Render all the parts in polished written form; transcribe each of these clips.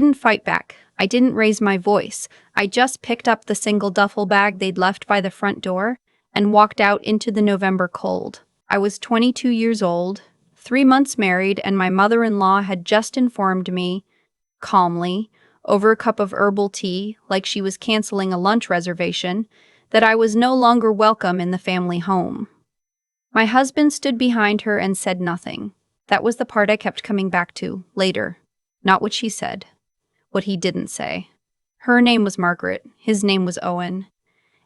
Didn't fight back. I didn't raise my voice. I just picked up the single duffel bag they'd left by the front door and walked out into the November cold. I was 22 years old, 3 months married, and my mother-in-law had just informed me, calmly, over a cup of herbal tea, like she was canceling a lunch reservation, that I was no longer welcome in the family home. My husband stood behind her and said nothing. That was the part I kept coming back to, later. Not what she said. What he didn't say. Her name was Margaret, his name was Owen.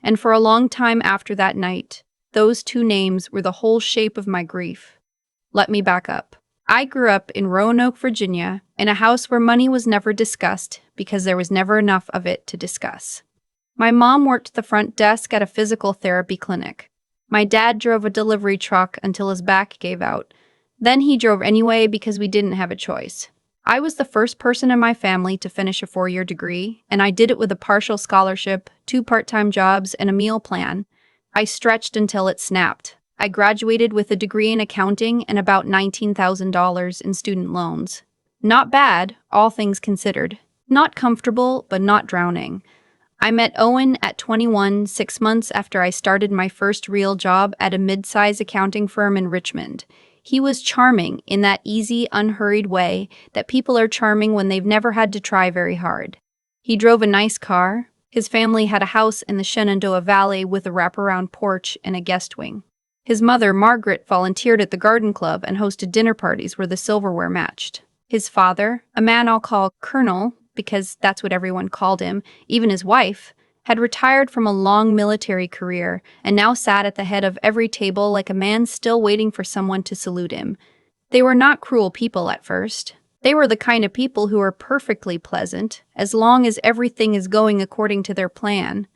And for a long time after that night, those two names were the whole shape of my grief. Let me back up. I grew up in Roanoke, Virginia, in a house where money was never discussed because there was never enough of it to discuss. My mom worked the front desk at a physical therapy clinic. My dad drove a delivery truck until his back gave out. Then he drove anyway because we didn't have a choice. I was the first person in my family to finish a 4-year degree, and I did it with a partial scholarship, 2 part-time jobs, and a meal plan. I stretched until it snapped. I graduated with a degree in accounting and about $19,000 in student loans. Not bad, all things considered. Not comfortable, but not drowning. I met Owen at 21, 6 months after I started my first real job at a mid-size accounting firm in Richmond. He was charming in that easy, unhurried way that people are charming when they've never had to try very hard. He drove a nice car. His family had a house in the Shenandoah Valley with a wraparound porch and a guest wing. His mother, Margaret, volunteered at the garden club and hosted dinner parties where the silverware matched. His father, a man I'll call Colonel, because that's what everyone called him, even his wife, had retired from a long military career and now sat at the head of every table like a man still waiting for someone to salute him. They were not cruel people at first. They were the kind of people who are perfectly pleasant, as long as everything is going according to their plan.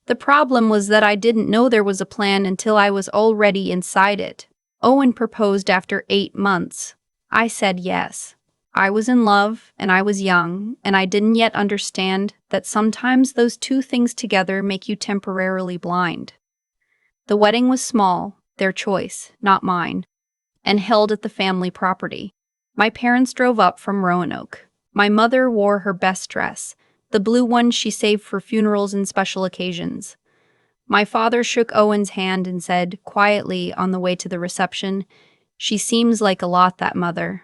The problem was that I didn't know there was a plan until I was already inside it. Owen proposed after 8 months. I said yes. I was in love, and I was young, and I didn't yet understand that sometimes those two things together make you temporarily blind. The wedding was small, their choice, not mine, and held at the family property. My parents drove up from Roanoke. My mother wore her best dress, the blue one she saved for funerals and special occasions. My father shook Owen's hand and said, quietly on the way to the reception, "She seems like a lot, that mother."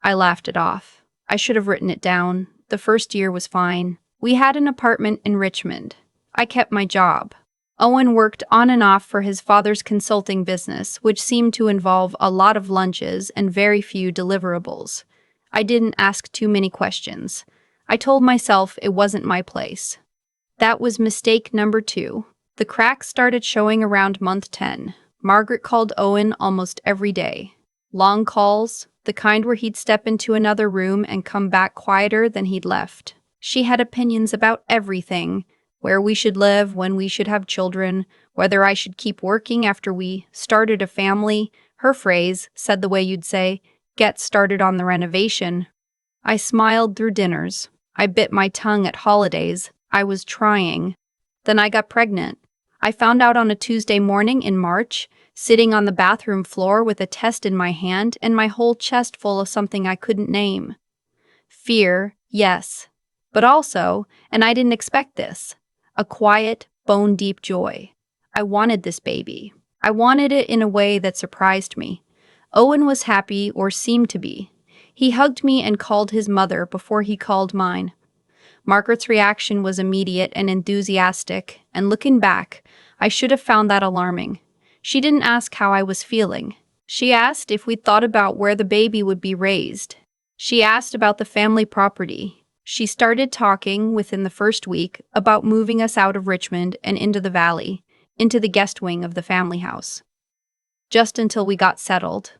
I laughed it off. I should have written it down. The first year was fine. We had an apartment in Richmond. I kept my job. Owen worked on and off for his father's consulting business, which seemed to involve a lot of lunches and very few deliverables. I didn't ask too many questions. I told myself it wasn't my place. That was mistake number 2. The cracks started showing around month 10. Margaret called Owen almost every day. Long calls, the kind where he'd step into another room and come back quieter than he'd left. She had opinions about everything: where we should live, when we should have children, whether I should keep working after we started a family. Her phrase, said the way you'd say, "Get started on the renovation." I smiled through dinners. I bit my tongue at holidays. I was trying. Then I got pregnant. I found out on a Tuesday morning in March, sitting on the bathroom floor with a test in my hand and my whole chest full of something I couldn't name. Fear, yes, but also, and I didn't expect this, a quiet, bone-deep joy. I wanted this baby. I wanted it in a way that surprised me. Owen was happy, or seemed to be. He hugged me and called his mother before he called mine. Margaret's reaction was immediate and enthusiastic, and looking back, I should have found that alarming. She didn't ask how I was feeling. She asked if we'd thought about where the baby would be raised. She asked about the family property. She started talking, within the first week, about moving us out of Richmond and into the valley, into the guest wing of the family house. Just until we got settled.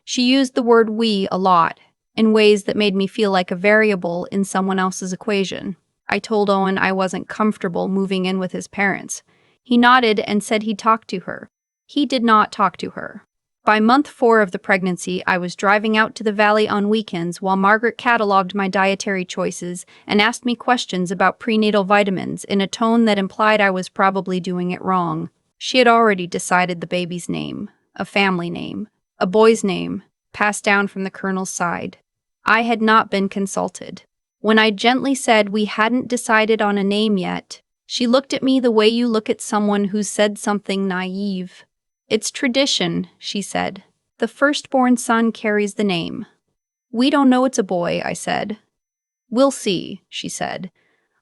She used the word "we" a lot, in ways that made me feel like a variable in someone else's equation. I told Owen I wasn't comfortable moving in with his parents. He nodded and said he'd talk to her. He did not talk to her. By month 4 of the pregnancy, I was driving out to the valley on weekends while Margaret cataloged my dietary choices and asked me questions about prenatal vitamins in a tone that implied I was probably doing it wrong. She had already decided the baby's name, a family name, a boy's name, passed down from the colonel's side. I had not been consulted. When I gently said we hadn't decided on a name yet, she looked at me the way you look at someone who's said something naive. It's tradition, she said. The firstborn son carries the name. We don't know it's a boy, I said. We'll see, she said.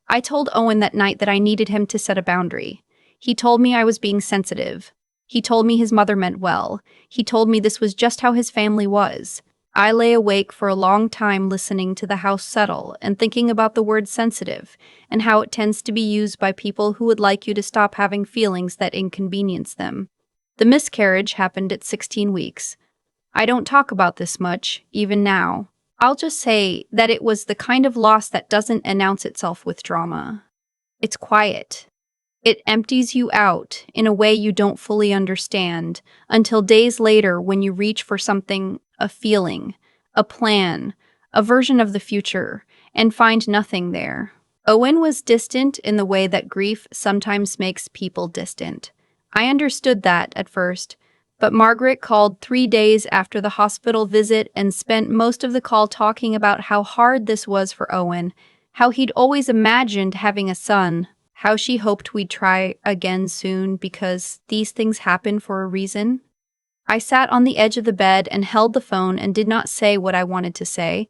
I told Owen that night that I needed him to set a boundary. He told me I was being sensitive. He told me his mother meant well. He told me this was just how his family was. I lay awake for a long time listening to the house settle and thinking about the word sensitive and how it tends to be used by people who would like you to stop having feelings that inconvenience them. The miscarriage happened at 16 weeks. I don't talk about this much, even now. I'll just say that it was the kind of loss that doesn't announce itself with drama. It's quiet. It empties you out in a way you don't fully understand until days later when you reach for something, a feeling, a plan, a version of the future, and find nothing there. Owen was distant in the way that grief sometimes makes people distant. I understood that at first, but Margaret called 3 days after the hospital visit and spent most of the call talking about how hard this was for Owen, how he'd always imagined having a son, how she hoped we'd try again soon because these things happen for a reason. I sat on the edge of the bed and held the phone and did not say what I wanted to say.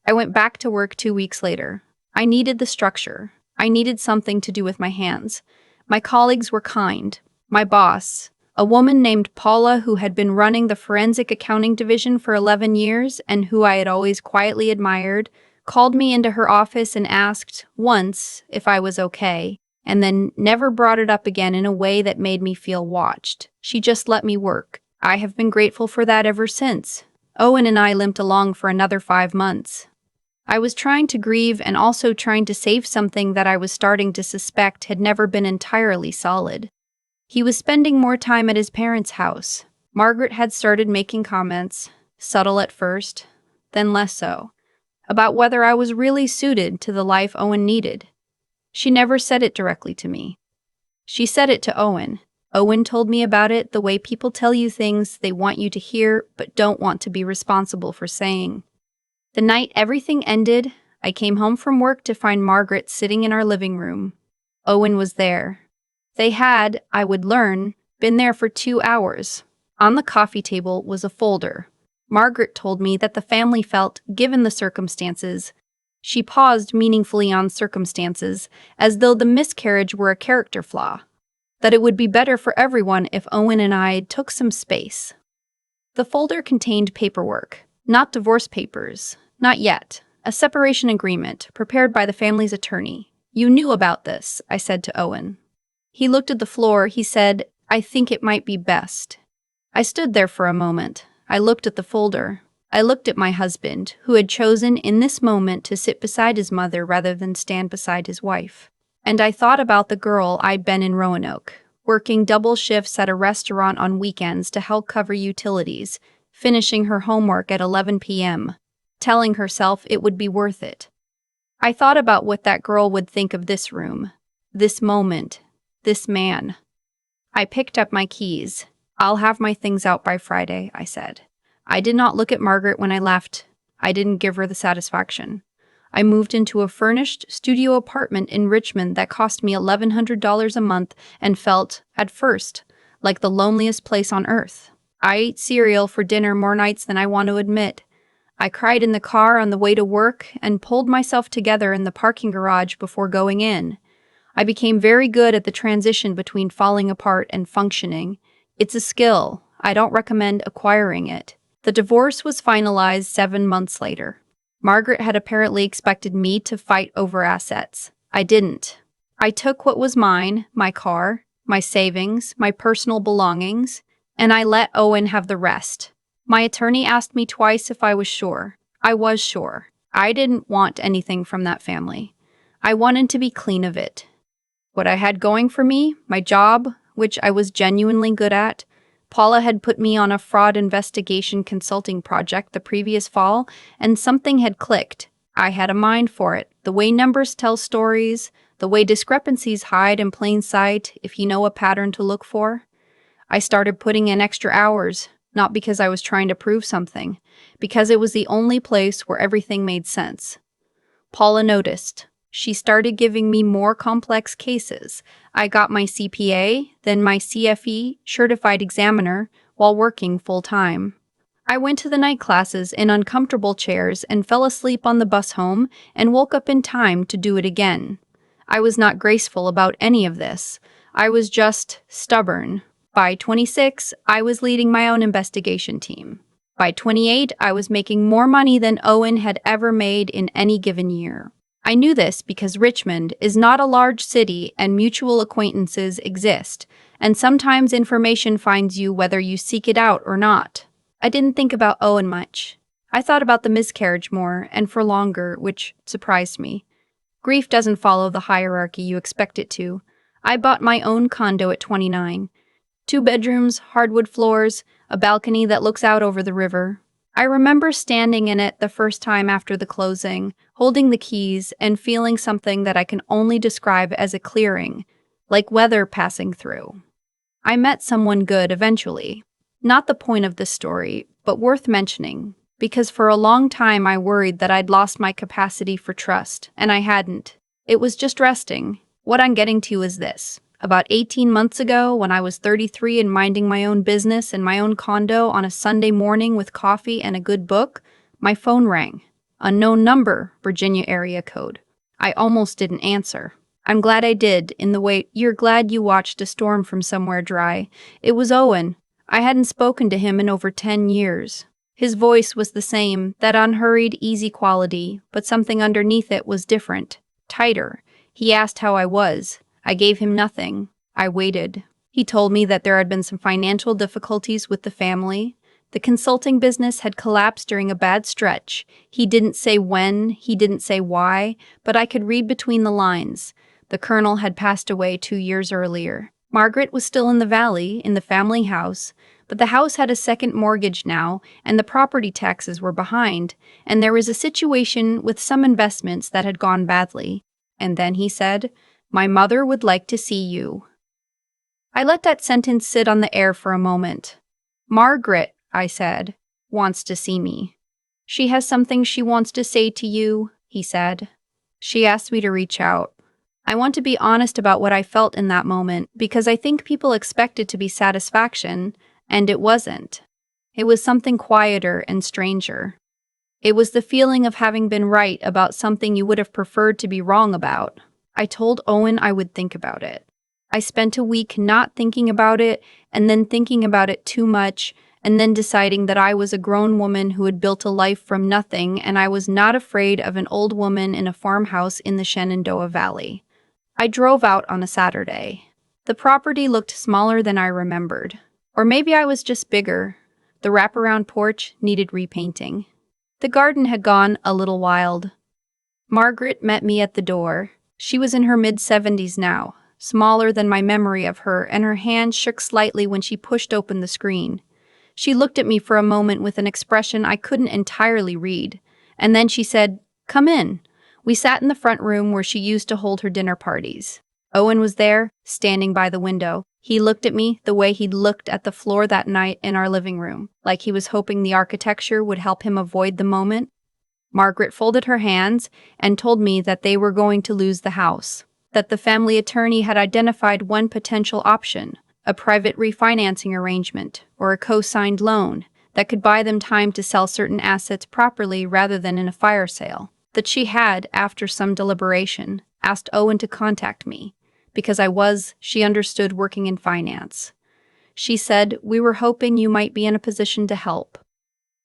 I went back to work 2 weeks later. I needed the structure. I needed something to do with my hands. My colleagues were kind. My boss, a woman named Paula who had been running the forensic accounting division for 11 years and who I had always quietly admired, called me into her office and asked, once, if I was okay, and then never brought it up again in a way that made me feel watched. She just let me work. I have been grateful for that ever since. Owen and I limped along for another 5 months. I was trying to grieve and also trying to save something that I was starting to suspect had never been entirely solid. He was spending more time at his parents' house. Margaret had started making comments, subtle at first, then less so, about whether I was really suited to the life Owen needed. She never said it directly to me. She said it to Owen. Owen told me about it the way people tell you things they want you to hear but don't want to be responsible for saying. The night everything ended, I came home from work to find Margaret sitting in our living room. Owen was there. They had, I would learn, been there for 2 hours. On the coffee table was a folder. Margaret told me that the family felt, given the circumstances, she paused meaningfully on circumstances, as though the miscarriage were a character flaw, that it would be better for everyone if Owen and I took some space. The folder contained paperwork, not divorce papers, not yet, a separation agreement prepared by the family's attorney. You knew about this, I said to Owen. He looked at the floor. He said, I think it might be best. I stood there for a moment. I looked at the folder. I looked at my husband, who had chosen in this moment to sit beside his mother rather than stand beside his wife. And I thought about the girl I'd been in Roanoke, working double shifts at a restaurant on weekends to help cover utilities, finishing her homework at 11 p.m., telling herself it would be worth it. I thought about what that girl would think of this room, this moment, this man. I picked up my keys. I'll have my things out by Friday, I said. I did not look at Margaret when I left. I didn't give her the satisfaction. I moved into a furnished studio apartment in Richmond that cost me $1,100 a month and felt, at first, like the loneliest place on earth. I ate cereal for dinner more nights than I want to admit. I cried in the car on the way to work and pulled myself together in the parking garage before going in. I became very good at the transition between falling apart and functioning. It's a skill. I don't recommend acquiring it. The divorce was finalized 7 months later. Margaret had apparently expected me to fight over assets. I didn't. I took what was mine, my car, my savings, my personal belongings, and I let Owen have the rest. My attorney asked me twice if I was sure. I was sure. I didn't want anything from that family. I wanted to be clean of it. What I had going for me, my job, which I was genuinely good at, Paula had put me on a fraud investigation consulting project the previous fall, and something had clicked. I had a mind for it. The way numbers tell stories, the way discrepancies hide in plain sight if you know a pattern to look for. I started putting in extra hours, not because I was trying to prove something, because it was the only place where everything made sense. Paula noticed. She started giving me more complex cases. I got my CPA, then my CFE, certified examiner, while working full-time. I went to the night classes in uncomfortable chairs and fell asleep on the bus home and woke up in time to do it again. I was not graceful about any of this. I was just stubborn. By 26, I was leading my own investigation team. By 28, I was making more money than Owen had ever made in any given year. I knew this because Richmond is not a large city and mutual acquaintances exist, and sometimes information finds you whether you seek it out or not. I didn't think about Owen much. I thought about the miscarriage more and for longer, which surprised me. Grief doesn't follow the hierarchy you expect it to. I bought my own condo at 29. 2 bedrooms, hardwood floors, a balcony that looks out over the river. I remember standing in it the first time after the closing, holding the keys and feeling something that I can only describe as a clearing, like weather passing through. I met someone good eventually. Not the point of this story, but worth mentioning, because for a long time I worried that I'd lost my capacity for trust, and I hadn't. It was just resting. What I'm getting to is this. About 18 months ago, when I was 33 and minding my own business in my own condo on a Sunday morning with coffee and a good book, my phone rang. Unknown number, Virginia area code. I almost didn't answer. I'm glad I did, in the way you're glad you watched a storm from somewhere dry. It was Owen. I hadn't spoken to him in over 10 years. His voice was the same, that unhurried, easy quality, but something underneath it was different, tighter. He asked how I was. I gave him nothing. I waited. He told me that there had been some financial difficulties with the family. The consulting business had collapsed during a bad stretch. He didn't say when, he didn't say why, but I could read between the lines. The colonel had passed away 2 years earlier. Margaret was still in the valley, in the family house, but the house had a second mortgage now, and the property taxes were behind, and there was a situation with some investments that had gone badly. And then he said, "My mother would like to see you." I let that sentence sit on the air for a moment. "Margaret," I said, "wants to see me." "She has something she wants to say to you," he said. She asked me to reach out. I want to be honest about what I felt in that moment because I think people expect it to be satisfaction, and it wasn't. It was something quieter and stranger. It was the feeling of having been right about something you would have preferred to be wrong about. I told Owen I would think about it. I spent a week not thinking about it, and then thinking about it too much, and then deciding that I was a grown woman who had built a life from nothing, and I was not afraid of an old woman in a farmhouse in the Shenandoah Valley. I drove out on a Saturday. The property looked smaller than I remembered. Or maybe I was just bigger. The wraparound porch needed repainting. The garden had gone a little wild. Margaret met me at the door. She was in her mid-70s now, smaller than my memory of her, and her hand shook slightly when she pushed open the screen. She looked at me for a moment with an expression I couldn't entirely read, and then she said, "Come in." We sat in the front room where she used to hold her dinner parties. Owen was there, standing by the window. He looked at me the way he'd looked at the floor that night in our living room, like he was hoping the architecture would help him avoid the moment. Margaret folded her hands and told me that they were going to lose the house, that the family attorney had identified one potential option, a private refinancing arrangement or a co-signed loan that could buy them time to sell certain assets properly rather than in a fire sale. That she had, after some deliberation, asked Owen to contact me, because I was, she understood, working in finance. She said, "We were hoping you might be in a position to help."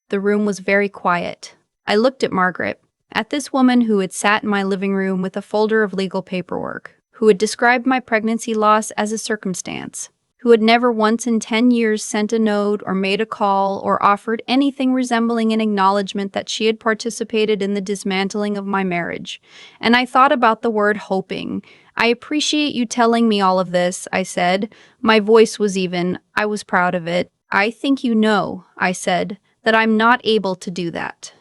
The room was very quiet. I looked at Margaret, at this woman who had sat in my living room with a folder of legal paperwork, who had described my pregnancy loss as a circumstance, who had never once in 10 years sent a note or made a call or offered anything resembling an acknowledgement that she had participated in the dismantling of my marriage. And I thought about the word hoping. "I appreciate you telling me all of this," I said. My voice was even. I was proud of it. "I think you know," I said, "that I'm not able to do that."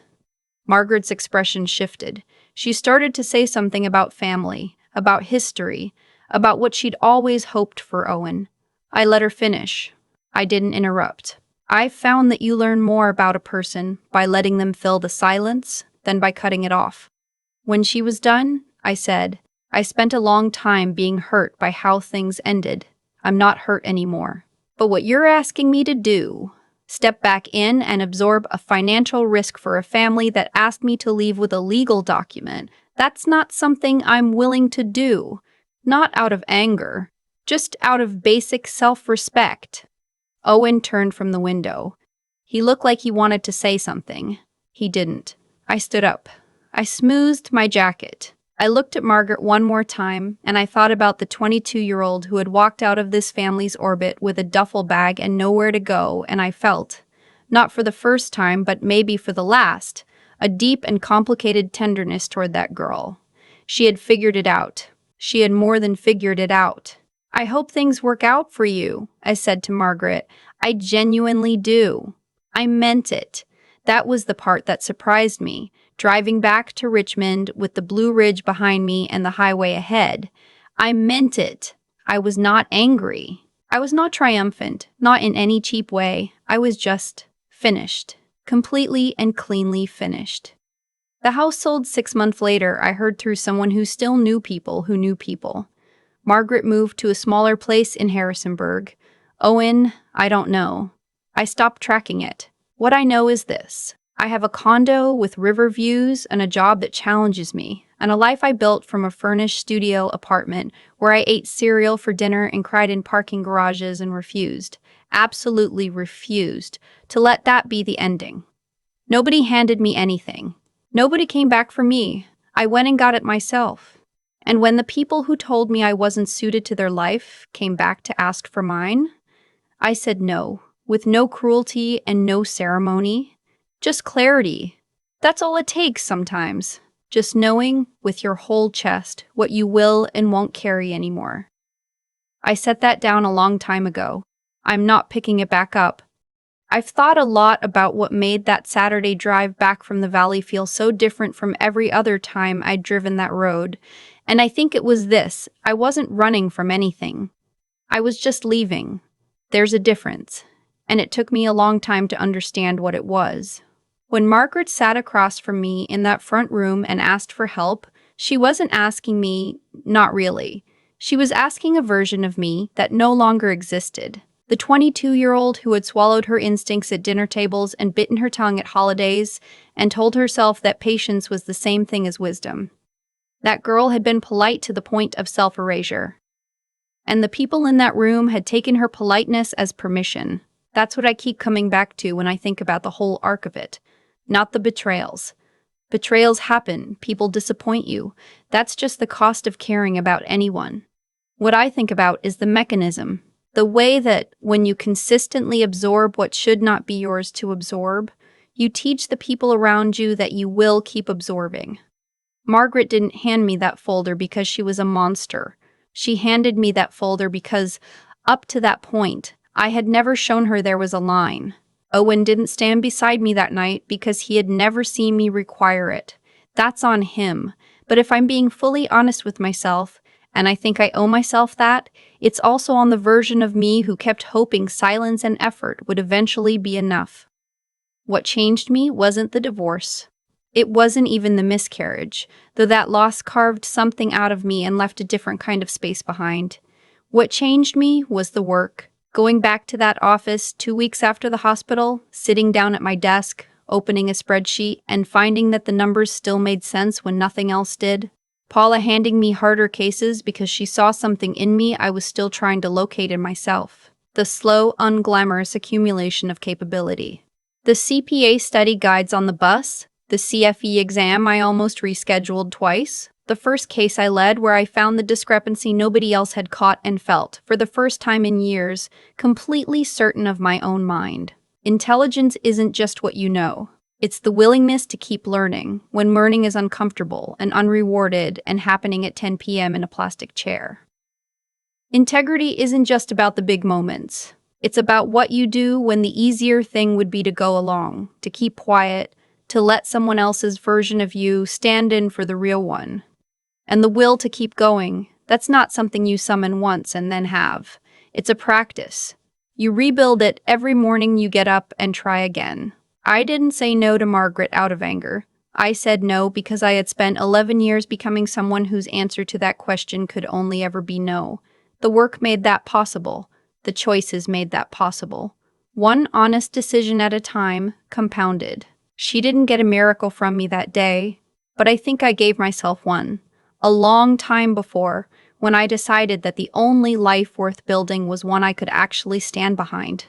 Margaret's expression shifted. She started to say something about family, about history, about what she'd always hoped for Owen. I let her finish. I didn't interrupt. "I've found that you learn more about a person by letting them fill the silence than by cutting it off." When she was done, I said, I spent a long time being hurt by how things ended. I'm not hurt anymore. But what you're asking me to do, step back in and absorb a financial risk for a family that asked me to leave with a legal document, that's not something I'm willing to do. Not out of anger, just out of basic self-respect. Owen turned from the window. He looked like he wanted to say something. He didn't. I stood up. I smoothed my jacket. I looked at Margaret one more time, and I thought about the 22-year-old who had walked out of this family's orbit with a duffel bag and nowhere to go, and I felt, not for the first time, but maybe for the last, a deep and complicated tenderness toward that girl. She had figured it out. She had more than figured it out. I hope things work out for you, I said to Margaret. I genuinely do. I meant it. That was the part that surprised me. Driving back to Richmond with the Blue Ridge behind me and the highway ahead. I meant it. I was not angry. I was not triumphant, not in any cheap way. I was just finished. Completely and cleanly finished. The house sold 6 months later, I heard through someone who still knew people who knew people. Margaret moved to a smaller place in Harrisonburg. Owen, I don't know. I stopped tracking it. What I know is this. I have a condo with river views and a job that challenges me, and a life I built from a furnished studio apartment where I ate cereal for dinner and cried in parking garages and refused, absolutely refused, to let that be the ending. Nobody handed me anything. Nobody came back for me. I went and got it myself. And when the people who told me I wasn't suited to their life came back to ask for mine, I said no, with no cruelty and no ceremony. Just clarity. That's all it takes sometimes. Just knowing with your whole chest what you will and won't carry anymore. I set that down a long time ago. I'm not picking it back up. I've thought a lot about what made that Saturday drive back from the valley feel so different from every other time I'd driven that road, and I think it was this. I wasn't running from anything. I was just leaving. There's a difference, and it took me a long time to understand what it was. When Margaret sat across from me in that front room and asked for help, she wasn't asking me, not really. She was asking a version of me that no longer existed. The 22-year-old who had swallowed her instincts at dinner tables and bitten her tongue at holidays and told herself that patience was the same thing as wisdom. That girl had been polite to the point of self-erasure. And the people in that room had taken her politeness as permission. That's what I keep coming back to when I think about the whole arc of it. Not the betrayals. Betrayals happen. People disappoint you. That's just the cost of caring about anyone. What I think about is the mechanism. The way that, when you consistently absorb what should not be yours to absorb, you teach the people around you that you will keep absorbing. Margaret didn't hand me that folder because she was a monster. She handed me that folder because, up to that point, I had never shown her there was a line. Owen didn't stand beside me that night because he had never seen me require it. That's on him. But if I'm being fully honest with myself, and I think I owe myself that, it's also on the version of me who kept hoping silence and effort would eventually be enough. What changed me wasn't the divorce. It wasn't even the miscarriage, though that loss carved something out of me and left a different kind of space behind. What changed me was the work. Going back to that office 2 weeks after the hospital, sitting down at my desk, opening a spreadsheet, and finding that the numbers still made sense when nothing else did. Paula handing me harder cases because she saw something in me I was still trying to locate in myself. The slow, unglamorous accumulation of capability. The CPA study guides on the bus. The CFE exam I almost rescheduled twice. The first case I led where I found the discrepancy nobody else had caught and felt, for the first time in years, completely certain of my own mind. Intelligence isn't just what you know. It's the willingness to keep learning, when learning is uncomfortable and unrewarded and happening at 10 p.m. in a plastic chair. Integrity isn't just about the big moments. It's about what you do when the easier thing would be to go along, to keep quiet, to let someone else's version of you stand in for the real one. And the will to keep going, that's not something you summon once and then have. It's a practice. You rebuild it every morning you get up and try again. I didn't say no to Margaret out of anger. I said no because I had spent 11 years becoming someone whose answer to that question could only ever be no. The work made that possible. The choices made that possible. One honest decision at a time, compounded. She didn't get a miracle from me that day, but I think I gave myself one. A long time before, when I decided that the only life worth building was one I could actually stand behind.